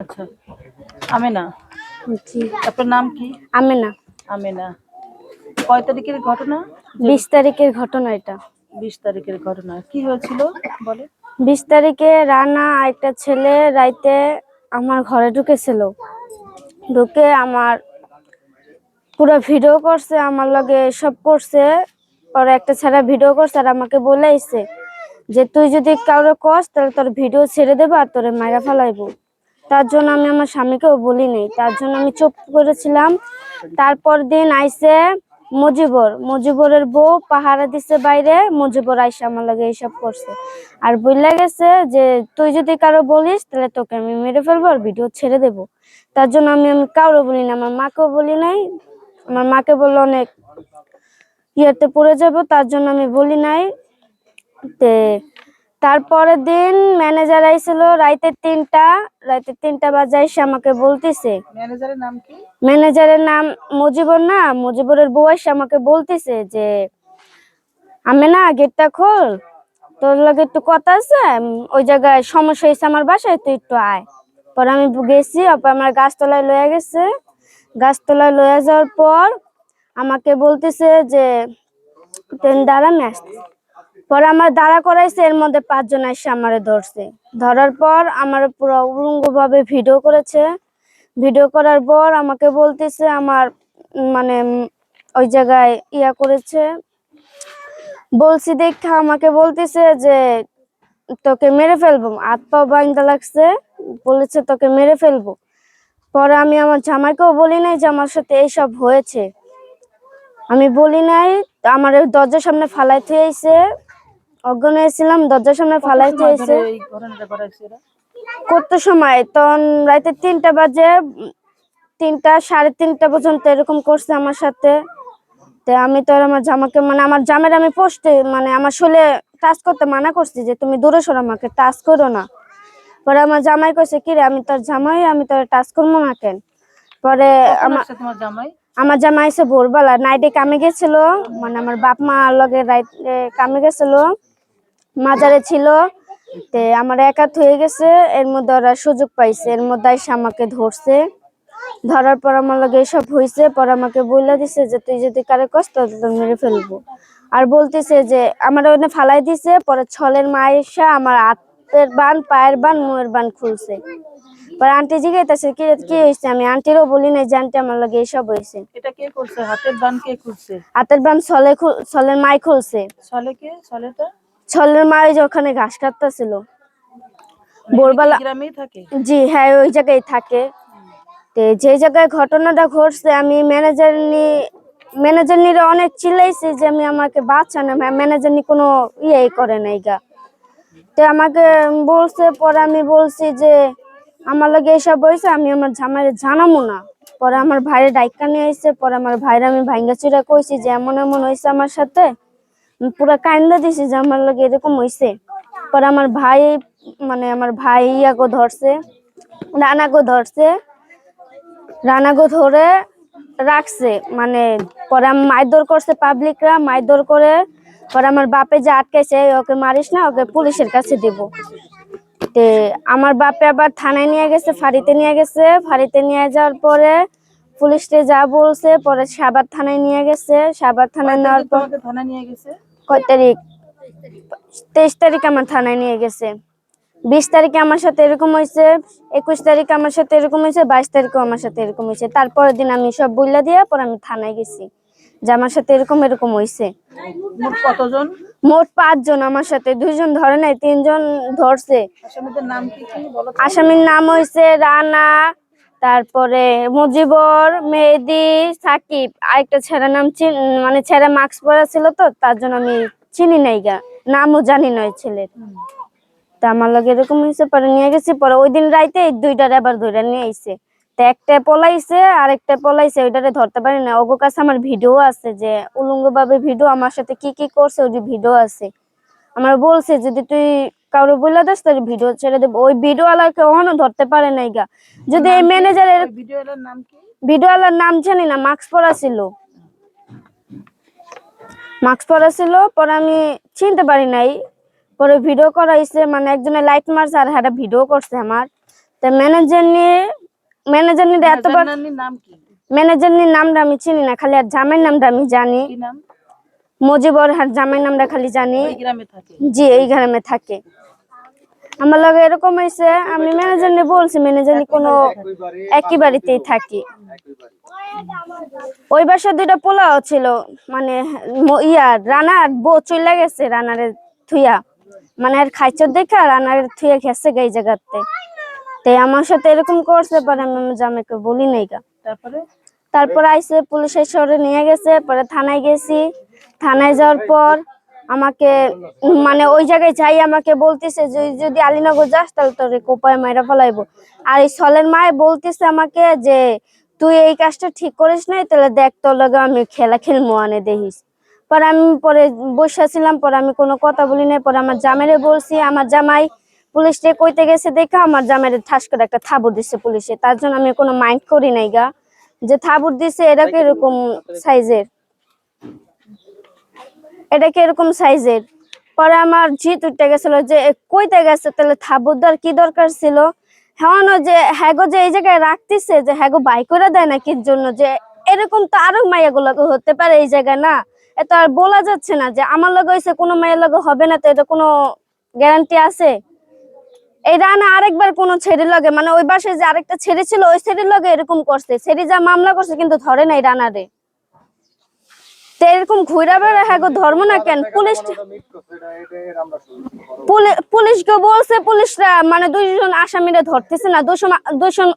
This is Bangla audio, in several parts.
আচ্ছা, আমেনা। জি। আপনার নাম কি? আমেনা। আমেনা। কয় তারিখের ঘটনা? 20 তারিখের ঘটনা এটা। 20 তারিখের ঘটনা। কি হয়েছিল বলে? 20 তারিখে রানা একটা ছেলে রাইতে আমার ঘরে ঢুকেছিল। ঢুকে আমার পুরো ভিডিও করছে, আমার লগে সব করছে। পরে একটা ছেলে ভিডিও করছে আর আমাকে বলেইছে যে তুই যদি কাউরে কস তাহলে তোর ভিডিও ছেড়ে দেবো আর তোরে মাইরা ফেলাইবো। তার জন্য আমি আমার স্বামীকেও বলি নাই, তার জন্য আমি চুপ করেছিলাম। তারপর দিন আইসে মুজিবরের বউ পাহারা দিছে বাইরে। মুজিবর আইসা আমার লাগে এইসব করছে আর বললা গেছে যে তুই যদি কারো বলিস তাহলে তোকে আমি মেরে ফেলবো আর ভিডিও ছেড়ে দেবো। তার জন্য আমি কারো বলি না, আমার মাকেও বলি নাই। আমার মাকে বললো অনেক ইয়েতে পড়ে যাবো, তার জন্য আমি বলি নাই। তে তারপরের দিন ম্যানেজার আইছিল রাতে 3টা বাজে এসে আমাকে বলতেছে। ম্যানেজারের নাম কি? ম্যানেজারের নাম মুজিবর না, মুজিবরের বউ এসে আমাকে বলতেছে যে আমি না গেটটা খোল, তোর লগে একটু কথা আছে, ওই জায়গায় সমস্যা হয়েছে আমার বাসায়, তুই একটু আয়। পরে আমি গেছি, আমার গাছতলায় লয়ে গেছে। গাছতলায় লয়ে যাওয়ার পর আমাকে বলতেছে যে তুই দাঁড়া, আমি আসতেছি। পরে আমার দাঁড়া করাইছে, এর মধ্যে 5 জন এসে আমারে ধরছে। ধরার পর আমার পুরো উলঙ্গ ভাবে ভিডিও করেছে। ভিডিও করার পর আমাকে বলতেছে আমার মানে ওই জায়গায় ইয়া করেছে, বলছি দেখা আমাকে বলতেছে যে তোকে মেরে ফেলবো, হাত পা বাইন্ধা লাগছে, বলেছে তোকে মেরে ফেলবো। পরে আমি আমার জামাইকেও বলি নাই যে আমার সাথে এইসব হয়েছে, আমি বলি নাই। আমার দরজার সামনে ফালাইতে হয়েছে, অজ্ঞান হয়েছিলাম, দরজার সামনে ফালাইতে হয়েছে। কত সময় তখন রাতে 3টা বাজে, 3টা 3:30 পর্যন্ত এরকম করছে আমার সাথে। তো আমি তো আমার জামাকে আমার জামের আমি পোস্টে আমার শোলে টাচ করতে মানা করছি যে তুমি দূরে সরো, আমাকে টাচ করো না। পরে আমার জামাই কইছে কি রে, আমি তোর জামাই, আমি তোর টাচ করবো না কেন? পরে আমার জামাই এসে ভোরবেলা নাইটে কামে গেছিল, আমার বাপ মা লগে রাইতে কামে গেছিল, মাজারে ছিল। তে আমার একাত হয়ে গেছে, এর মধ্যে ওরা সুযোগ পাইছে, এর মধ্যে এসে আমাকে ধরছে। ধরার পর আমার লগে এসব হয়েছে। পরে আমাকে বইলা দিছে যে তুই যদি কারে কষ্ট তোর মেরে ফেলবো। আর বলতেছে যে আমার ওখানে ফালাই দিছে। পরে ছলের মা এসে আমার হাতের বান, পায়ের বান, মুয়ের বান খুলছে। পরে আন্টি জিজ্ঞাসা কি কি হয়েছে, আমি আন্টিরও বলি নাই যে আন্টি আমার লগে এসব হয়েছে। এটা কে করছে? হাতের বান কে খুলছে? হাতের বান ছলের মাই খুলছে। ছলে কে? ছলেটা ছলের মা ওই যে ওখানে ঘাস কাটতেছিল ভোরবেলা। গ্রামেই থাকে? জি হ্যাঁ, ওই জায়গায় থাকে। যে জায়গায় ঘটনাটা ঘটছে আমি ম্যানেজার নিরে অনেক চিল্লাইছি যে আমি আমাকে বাঁচা না, ম্যানেজার নি কোনো ইয়েই করে নাই গা। তো আমাকে বলছে, পরে আমি বলছি যে আমার লাগে এসব হয়েছে, আমি আমার জামাইরে জানাবো না। পরে আমার ভাইয়ের ডাইকা নিয়ে আসছে। পরে আমার ভাইরা আমি ভাঙ্গা চুরা কইছি যে এমন এমন হয়েছে আমার সাথে, পুরা কান্দা দিছি যে আমার লাগে এরকম হয়েছে। পরে আমার ভাই আমার ভাই ইয়াগো ধরছে, রানাগো ধরে রাখছে। পরে মারধর করছে, পাবলিকরা মারধর করে। পরে আমার বাপে যে আটকাইছে, ওকে মারিস না, ওকে পুলিশের কাছে দিব। তে আমার বাপে আবার থানায় নিয়ে গেছে, ফাঁড়িতে নিয়ে গেছে। ফাঁড়িতে নিয়ে যাওয়ার পরে পুলিশে যা বলছে, পরে সাভার থানায় নিয়ে গেছে। সাভার থানায় নেওয়ার পর থানায় নিয়ে গেছে কয় তারিখ? 23 তারিখ আমার থানায় নিয়ে গেছে। 20 তারিখে আমার সাথে এরকম হয়েছে, 21 তারিখে আমার সাথে এরকম হয়েছে, 22 তারিখেও আমার সাথে এরকম হয়েছে। তারপরের দিন আমি সব বইলা দিয়ে পরে আমি থানায় গেছি যে আমার সাথে এরকম এরকম হয়েছে। মোট কতজন? মোট 5 জন আমার সাথে, 2 জন ধরে নাই, 3 জন ধরছে। আসামিদের নাম কি কি বলো? আসামির নাম হয়েছে রানা, তারপরে মুজিবর, মেহেদি, সাকিব। আরেকটা ছেলের নাম ছেলে মাস্ক পরা ছিল, তো তার জন্য আমি চিনি নাই গা, নামও জানি না ওই ছেলের। তা আমার লগে এরকম হয়েছে। পরে নিয়ে গেছি। পরে ওই দিন রাইতে 2টারে আবার ধরে নিয়ে আইছে। তো একটা পলাইছে, আরেকটা পলাইছে, ওইটারে ধরতে পারি না। ওগো কাছে আমার ভিডিও আছে, যে উলঙ্গ ভাবে ভিডিও আমার সাথে কি কি করছে ওই ভিডিও আছে। আমার বলছে যদি তুই কারো বলে দাস তাহলে ভিডিও ছেড়ে দেবো। ওই ভিডিও ওয়ালাকে অহনো ধরতে পারে নাই গা। যদি এই ম্যানেজারের ভিডিও ওয়ালার নাম জানি না, মাস্ক পরা ছিল। পরে আমি চিনতে পারি নাই। পরে ভিডিও করাইছে, একজনে লাইট মারছে আর একটা ভিডিও করছে আমার। তো ম্যানেজার নিয়ে এতবার জান্নানির নাম কি? ম্যানেজার নিয়ে নামটা আমি চিনি না, খালি আর জামাইয়ের নামটা আমি জানি। কি নাম? মুজিবর, আর জামাইয়ের নামটা খালি জানি। ওই গ্রামে থাকে? জি, এই গ্রামে থাকে। আমার লগে এরকম হয়েছে, আমি ম্যানেজার নিয়ে বলছি, ম্যানেজার কোনো একই বাড়িতেই থাকি। ওই বাসায় দুইটা পোলাও ছিল, মানে রানার বউ চলে গেছে, রানারে থুইয়া, মানে আর খাইচর দেখা রানারে থুইয়া গেছে এই জায়গাতে। তাই আমার সাথে এরকম করছে, পরে আমি আমার জামাইকে বলি নাই গা। তারপর আইসে পুলিশের শহরে নিয়ে গেছে, পরে থানায় গেছি। থানায় যাওয়ার পর আমাকে মানে ওই জায়গায় যাই আমাকে বলতেছে যে যদি আলীনগর যাস তাহলে তোর কোপায় মাইরা ফেলাইবো। আর এই সলের মায়ে বলতেছে আমাকে যে তুই এই কাজটা ঠিক করিস নাই, তাহলে দেখ তোর লগে আমি খেলা খেলবো আনে দেখিস। পরে আমি বসেছিলাম, পরে আমি কোনো কথা বলি নাই। পরে আমার জামাইরে বলছি, আমার জামাই পুলিশে কইতে গেছে দেখা আমার জামাইরে ঠাস করে একটা থাবড় দিচ্ছে পুলিশে। তার জন্য আমি কোনো মাইন্ড করি নাই গা, যে থাবড় দিছে এটা কিরকম সাইজের, এটা কিরকম সাইজের। পরে আমার জিত উঠে গেছিল যে কইতে গেছে, তাহলে থাবড় দেওয়ার কি দরকার ছিল। হ্যাঁ যে হ্যাগো যে এই জায়গায় রাখতেছে, যে হ্যাগো বাই করে দেয় না কি জন্য, যে এরকম তো আরো মাইয়াগুলো হতে পারে এই জায়গায় না। এত আর বলা যাচ্ছে না যে আমার লগে হয়েছে কোনো মায়ের লগে হবে না, তো এটা কোনো গ্যারান্টি আছে? এই রানা আরেকবার কোনো ছেড়ে লগে, মানে ওই বাসায় যে আরেকটা ছেড়ে ছিল ওই ছেড়ের লগে এরকম করছে, ছেড়ে যা মামলা করছে কিন্তু ধরে নাই রানারে। তো এরকম ঘুরা বেড়া হ্যাঁ ধর্ম না কেন? পুলিশকে বলছে, পুলিশরা মানে দুইজন আসামিরা ধরতেছে না, দুজন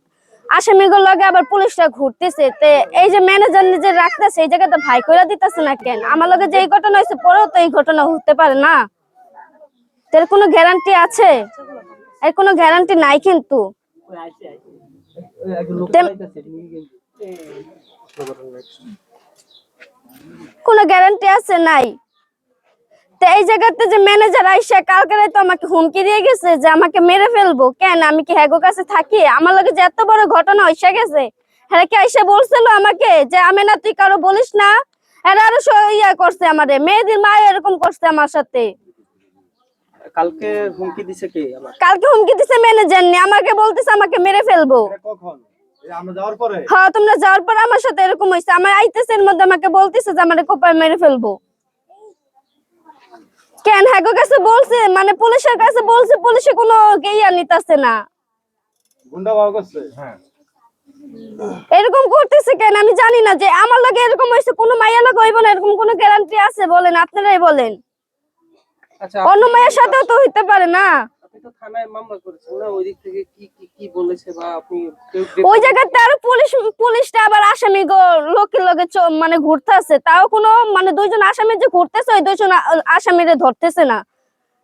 আসামিগুলো লগে আবার পুলিশরা ঘুরতেছে। তো এই যে ম্যানেজার নিজে রাখতেছে এই জায়গাতে ভাই কইরা দিতেছে না কেন? আমার লগে যে এই ঘটনা হয়েছে পরেও তো এই ঘটনা হতে পারে না, এর কোনো গ্যারান্টি আছে? এর কোনো গ্যারান্টি নাই কিন্তু। কোনো গ্যারান্টি আছে? নাই। তো এই জায়গাতে যে ম্যানেজার আইসা কালকে রাতে আমাকে হুমকি দিয়ে গেছে যে আমাকে মেরে ফেলবো। কেন? আমি কি হ্যাগো কাছে থাকি? আমার লগে যে এত বড় ঘটনা হইসা গেছে, হ্যাঁ কি আইসা বলছিল আমাকে যে আমি না তুই কারো বলিস না। এরা আরো করছে আমারে, মেয়েদের মা এরকম করছে আমার সাথে। কালকে হুমকি দিছে কে? কালকে হুমকি দিছে ম্যানেজার নি, আমাকে বলতেছে আমাকে মেরে ফেলবো। কখন? আমরা যাওয়ার পরে? হ্যাঁ, তোমরা যাওয়ার পর আমার সাথে এরকম হইছে। আমার আইতেছে এর মধ্যে আমাকে বলতেছে যে আমারে কোপায় মেরে ফেলবো। কেন? হ্যাগো কাছে বলছে, মানে পুলিশের কাছে বলছে, পুলিশে কোনো গেইয়া নিতেছে না। গুন্ডা বাবা করছে? হ্যাঁ। এরকম করতেছে কেন আমি জানি না। যে আমার লগে এরকম হইছে, কোনো মাইয়া লগে হইব না এরকম কোনো গ্যারান্টি আছে? বলেন, আপনারাই বলেন। আচ্ছা, অন্য মায়ের সাথেও তো হইতে পারে না। আপনি তো থানায় মামলা করেছেন না, ওই দিক থেকে কি কি কি বলেছে বা আপনি ওই জায়গাতে আরো পুলিশটা আবার আসামি লোকের লগে মানে ঘুরতেছে, তাও কোনো মানে দুইজন আসামি যে ঘুরতেছে ওই দুইজন আসামিরে ধরতেছে না।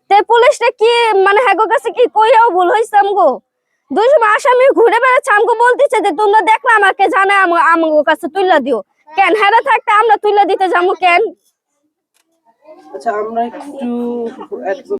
তাই পুলিশটা কি মানে হ্যাগো কাছে কি কইয়াও ভুল হইছে আমগো? দুইজন আসামি ঘুরে বেড়াচ্ছে, আমগো বলতেছে যে তোমরা দেখলা আমাকে জানে আমগো কাছে তুইলা দিও। কেন? হেরা থাকতে আমরা তুইলা দিতে যাবো কেন? আচ্ছা আমরা একটু